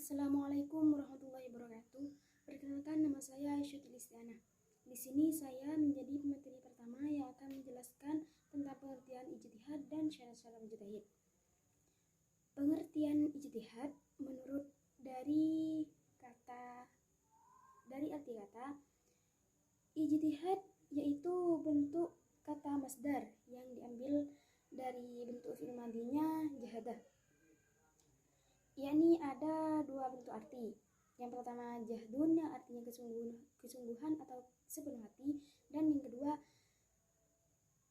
Assalamualaikum warahmatullahi wabarakatuh. Perkenalkan, nama saya Aisyah Listiana. Di sini saya menjadi pemateri pertama yang akan menjelaskan tentang pengertian ijtihad dan syarat-syarat mujtahid. Pengertian ijtihad menurut dari arti kata ijtihad yaitu bentuk kata masdar yang diambil dari bentuk fi'il madinya jahadah. Yakni ada dua bentuk arti. Yang pertama jahdun yang artinya kesungguhan atau sepenuh hati, dan yang kedua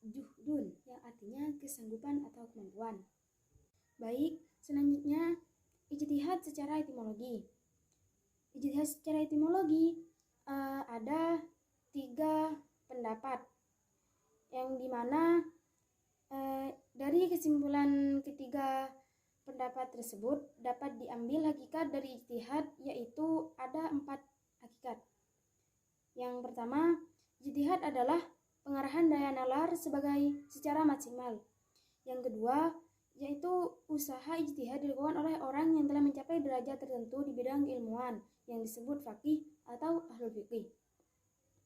juhdun yang artinya kesanggupan atau kemampuan. Baik, selanjutnya ijtihad secara etimologi. Ijtihad secara etimologi ada 3 pendapat yang dimana dari kesimpulan ketiga pendapat tersebut dapat diambil hakikat dari ijtihad, yaitu ada 4 hakikat. Yang pertama, ijtihad adalah pengarahan daya nalar secara maksimal. Yang kedua, yaitu usaha ijtihad dilakukan oleh orang yang telah mencapai derajat tertentu di bidang keilmuan yang disebut faqih atau ahlul fiqih.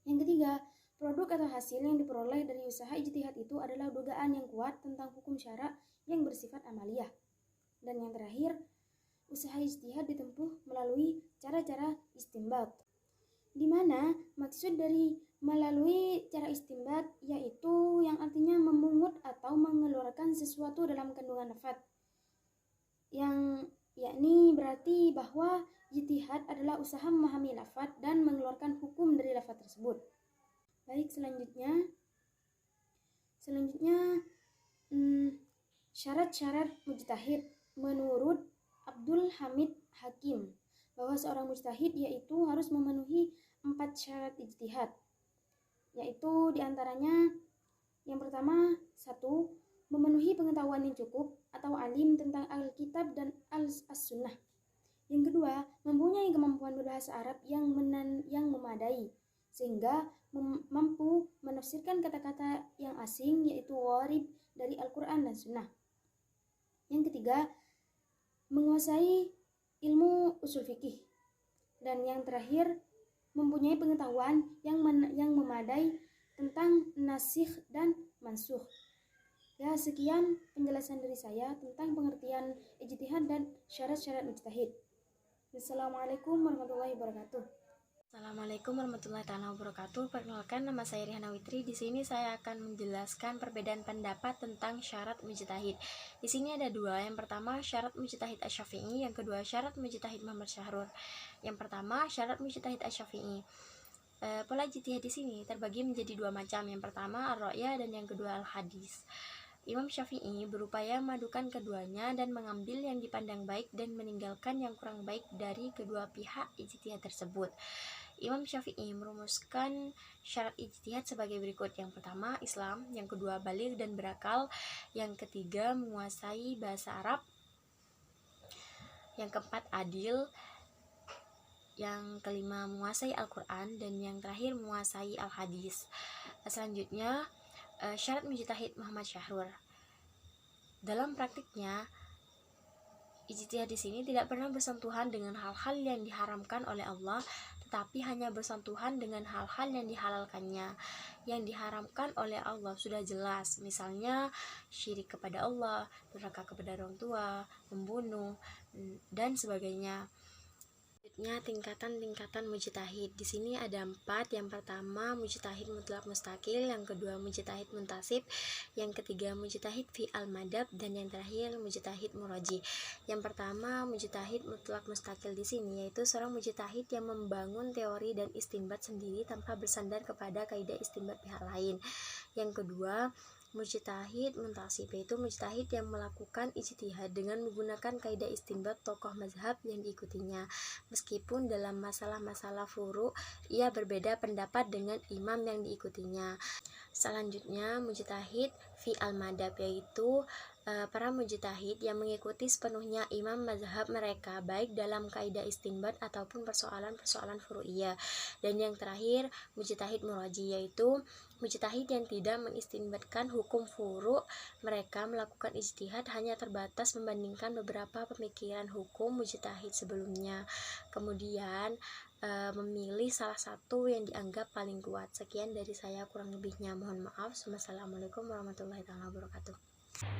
Yang ketiga, produk atau hasil yang diperoleh dari usaha ijtihad itu adalah dugaan yang kuat tentang hukum syara yang bersifat amaliyah. Dan yang terakhir, usaha ijtihad ditempuh melalui cara-cara istinbat, di mana maksud dari melalui cara istinbat yaitu yang artinya memungut atau mengeluarkan sesuatu dalam kandungan lafaz, yang yakni berarti bahwa ijtihad adalah usaha memahami lafaz dan mengeluarkan hukum dari lafaz tersebut. Baik, selanjutnya syarat-syarat mujtahid. Menurut Abdul Hamid Hakim, bahwa seorang mujtahid yaitu harus memenuhi 4 syarat ijtihad, yaitu diantaranya yang pertama, 1. Memenuhi pengetahuan yang cukup atau alim tentang Alkitab dan As-Sunnah. Yang kedua, mempunyai kemampuan berbahasa Arab yang memadai sehingga mampu menafsirkan kata-kata yang asing, yaitu gharib dari Al-Quran dan Sunnah. Yang ketiga, menguasai ilmu usul fikih. Dan yang terakhir, mempunyai pengetahuan yang memadai tentang nasikh dan mansukh. Ya, sekian penjelasan dari saya tentang pengertian ijtihad dan syarat-syarat mujtahid. Wassalamualaikum warahmatullahi wabarakatuh. Assalamualaikum warahmatullahi wabarakatuh. Perkenalkan, nama saya Rihana Witri. Di sini saya akan menjelaskan perbedaan pendapat tentang syarat mujtahid. Di sini ada 2. Yang pertama, syarat mujtahid Asy-Syafi'i. Yang kedua, syarat mujtahid Muhammad Syahrur. Yang pertama, syarat mujtahid Asy-Syafi'i. Pola ijtihad di sini terbagi menjadi 2 macam. Yang pertama ar-ra'ya dan yang kedua al-hadis. Imam Syafi'i berupaya memadukan keduanya dan mengambil yang dipandang baik dan meninggalkan yang kurang baik dari kedua pihak ijtihad tersebut. Imam Syafi'i merumuskan syarat ijtihad sebagai berikut. Yang pertama, Islam. Yang kedua, baligh dan berakal. Yang ketiga, menguasai bahasa Arab. Yang keempat, adil. Yang kelima, menguasai Al-Quran. Dan yang terakhir, menguasai Al-Hadis. Selanjutnya, syarat mujtahid Muhammad Syahrur. Dalam praktiknya, ijtihad di sini tidak pernah bersentuhan dengan hal-hal yang diharamkan oleh Allah, tetapi hanya bersentuhan dengan hal-hal yang dihalalkannya. Yang diharamkan oleh Allah sudah jelas, misalnya syirik kepada Allah, durhaka kepada orang tua, membunuh, dan sebagainya. Selanjutnya, tingkatan-tingkatan mujtahid. Di sini ada 4. Yang pertama, mujtahid mutlak mustaqil. Yang kedua, mujtahid muntasib. Yang ketiga, mujtahid fi al-madhab. Dan yang terakhir, mujtahid muraji. Yang pertama, mujtahid mutlak mustaqil di sini yaitu seorang mujtahid yang membangun teori dan istinbat sendiri tanpa bersandar kepada kaidah istinbat pihak lain. Yang kedua, mujtahid muntasib yaitu mujtahid yang melakukan ijtihad dengan menggunakan kaidah istinbat tokoh mazhab yang diikutinya, meskipun dalam masalah-masalah furu' ia berbeda pendapat dengan imam yang diikutinya. Selanjutnya, mujtahid fi al-madhab yaitu para mujtahid yang mengikuti sepenuhnya imam mazhab mereka, baik dalam kaidah istinbat ataupun persoalan-persoalan furu'iyah. Dan yang terakhir, mujtahid muraji, yaitu mujtahid yang tidak mengistinbatkan hukum furu'. Mereka melakukan ijtihad hanya terbatas membandingkan beberapa pemikiran hukum mujtahid sebelumnya, kemudian memilih salah satu yang dianggap paling kuat. Sekian dari saya, kurang lebihnya mohon maaf. Wassalamualaikum warahmatullahi wabarakatuh.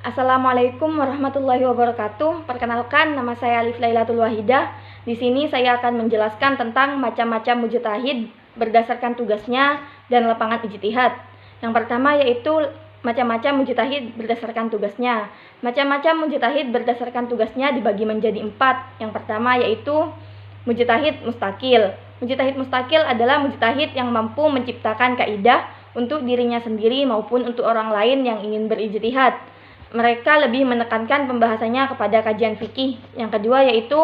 Assalamualaikum warahmatullahi wabarakatuh. Perkenalkan, nama saya Alif Lailatul Wahidah. Di sini saya akan menjelaskan tentang macam-macam mujtahid berdasarkan tugasnya dan lapangan ijtihad. Yang pertama yaitu macam-macam mujtahid berdasarkan tugasnya. Macam-macam mujtahid berdasarkan tugasnya dibagi menjadi 4. Yang pertama yaitu mujtahid mustakil. Mujtahid mustakil adalah mujtahid yang mampu menciptakan kaidah untuk dirinya sendiri maupun untuk orang lain yang ingin berijtihad. Mereka lebih menekankan pembahasannya kepada kajian fikih. Yang kedua yaitu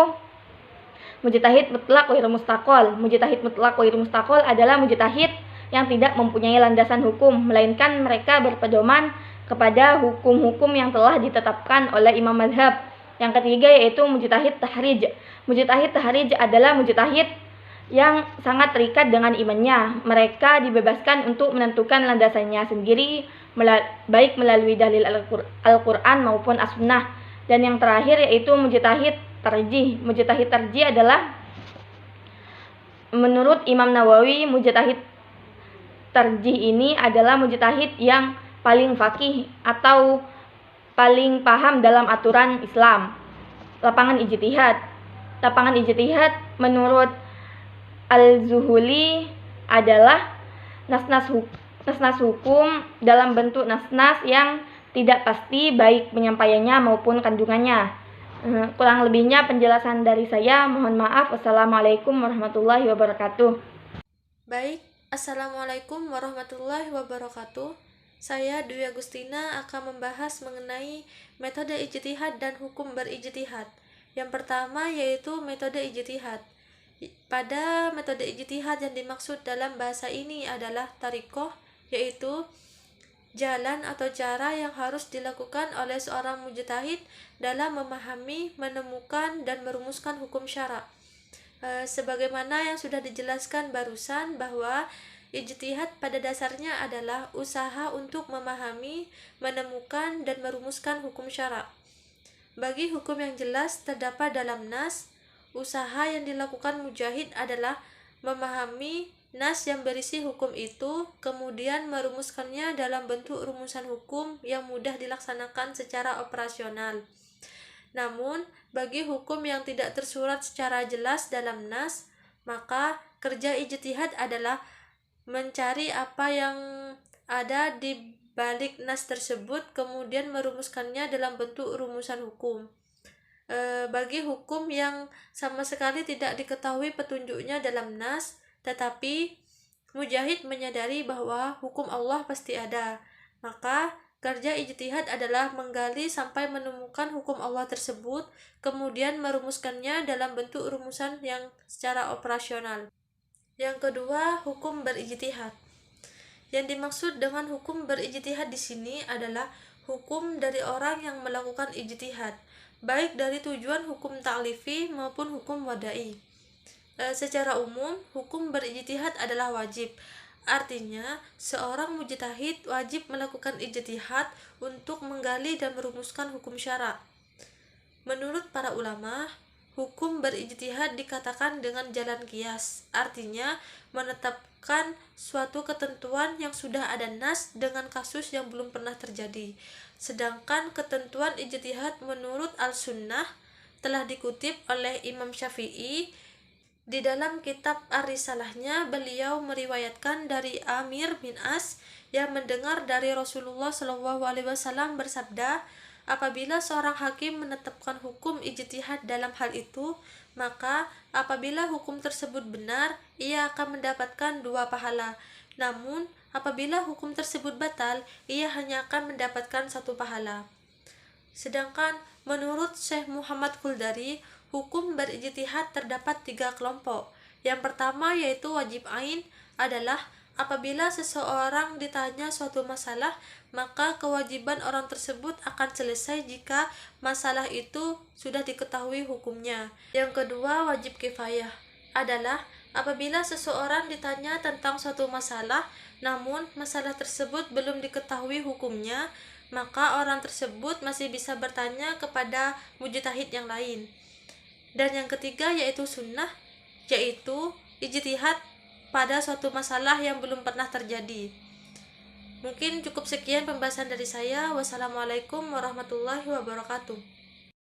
mujtahid mutlaq wairu mustaqol. Mujtahid mutlaq wairu mustaqol adalah mujtahid yang tidak mempunyai landasan hukum, melainkan mereka berpedoman kepada hukum-hukum yang telah ditetapkan oleh imam mazhab. Yang ketiga yaitu mujtahid tahrij. Mujtahid tahrij adalah mujtahid yang sangat terikat dengan imannya. Mereka dibebaskan untuk menentukan landasannya sendiri, baik melalui dalil Al-Quran maupun As-Sunnah. Dan yang terakhir yaitu mujtahid tarjih. Mujtahid tarjih adalah, menurut Imam Nawawi, mujtahid tarjih ini adalah mujtahid yang paling faqih atau paling paham dalam aturan Islam. Lapangan ijtihad. Lapangan ijtihad menurut Al-Zuhuli adalah nas-nas hukum dalam bentuk nas-nas yang tidak pasti baik penyampaiannya maupun kandungannya. Kurang lebihnya penjelasan dari saya. Mohon maaf. Wassalamualaikum warahmatullahi wabarakatuh. Baik, Assalamualaikum warahmatullahi wabarakatuh. Saya Dwi Agustina akan membahas mengenai metode ijtihad dan hukum berijtihad. Yang pertama yaitu metode ijtihad. Pada metode ijtihad yang dimaksud dalam bahasa ini adalah tariqoh, yaitu jalan atau cara yang harus dilakukan oleh seorang mujtahid dalam memahami, menemukan, dan merumuskan hukum syara'. Sebagaimana yang sudah dijelaskan barusan bahwa ijtihad pada dasarnya adalah usaha untuk memahami, menemukan, dan merumuskan hukum syara'. Bagi hukum yang jelas terdapat dalam nas, usaha yang dilakukan mujahid adalah memahami nas yang berisi hukum itu, kemudian merumuskannya dalam bentuk rumusan hukum yang mudah dilaksanakan secara operasional. Namun, bagi hukum yang tidak tersurat secara jelas dalam nas, maka kerja ijtihad adalah mencari apa yang ada di balik nas tersebut, kemudian merumuskannya dalam bentuk rumusan hukum. Bagi hukum yang sama sekali tidak diketahui petunjuknya dalam nas, tetapi mujahid menyadari bahwa hukum Allah pasti ada, maka kerja ijtihad adalah menggali sampai menemukan hukum Allah tersebut, kemudian merumuskannya dalam bentuk rumusan yang secara operasional. Yang kedua, hukum berijtihad. Yang dimaksud dengan hukum berijtihad di sini adalah hukum dari orang yang melakukan ijtihad, baik dari tujuan hukum ta'lifi maupun hukum wada'i. Secara umum, hukum berijtihad adalah wajib. Artinya, seorang mujtahid wajib melakukan ijtihad untuk menggali dan merumuskan hukum syara'. Menurut para ulama, hukum berijtihad dikatakan dengan jalan qiyas, artinya menetapkan suatu ketentuan yang sudah ada nas dengan kasus yang belum pernah terjadi. Sedangkan ketentuan ijtihad menurut Al-Sunnah telah dikutip oleh Imam Syafi'i. Di dalam kitab Ar-Risalahnya, beliau meriwayatkan dari Amir bin As yang mendengar dari Rasulullah SAW bersabda, apabila seorang hakim menetapkan hukum ijtihad dalam hal itu, maka apabila hukum tersebut benar, ia akan mendapatkan 2 pahala. Namun, apabila hukum tersebut batal, ia hanya akan mendapatkan 1 pahala. Sedangkan menurut Syekh Muhammad Quldari, hukum berijtihad terdapat 3 kelompok. Yang pertama yaitu wajib ain adalah apabila seseorang ditanya suatu masalah, maka kewajiban orang tersebut akan selesai jika masalah itu sudah diketahui hukumnya. Yang kedua, wajib kifayah adalah apabila seseorang ditanya tentang suatu masalah, namun masalah tersebut belum diketahui hukumnya, maka orang tersebut masih bisa bertanya kepada mujtahid yang lain. Dan yang ketiga yaitu sunnah, yaitu ijtihad pada suatu masalah yang belum pernah terjadi. Mungkin cukup sekian pembahasan dari saya. Wassalamualaikum warahmatullahi wabarakatuh.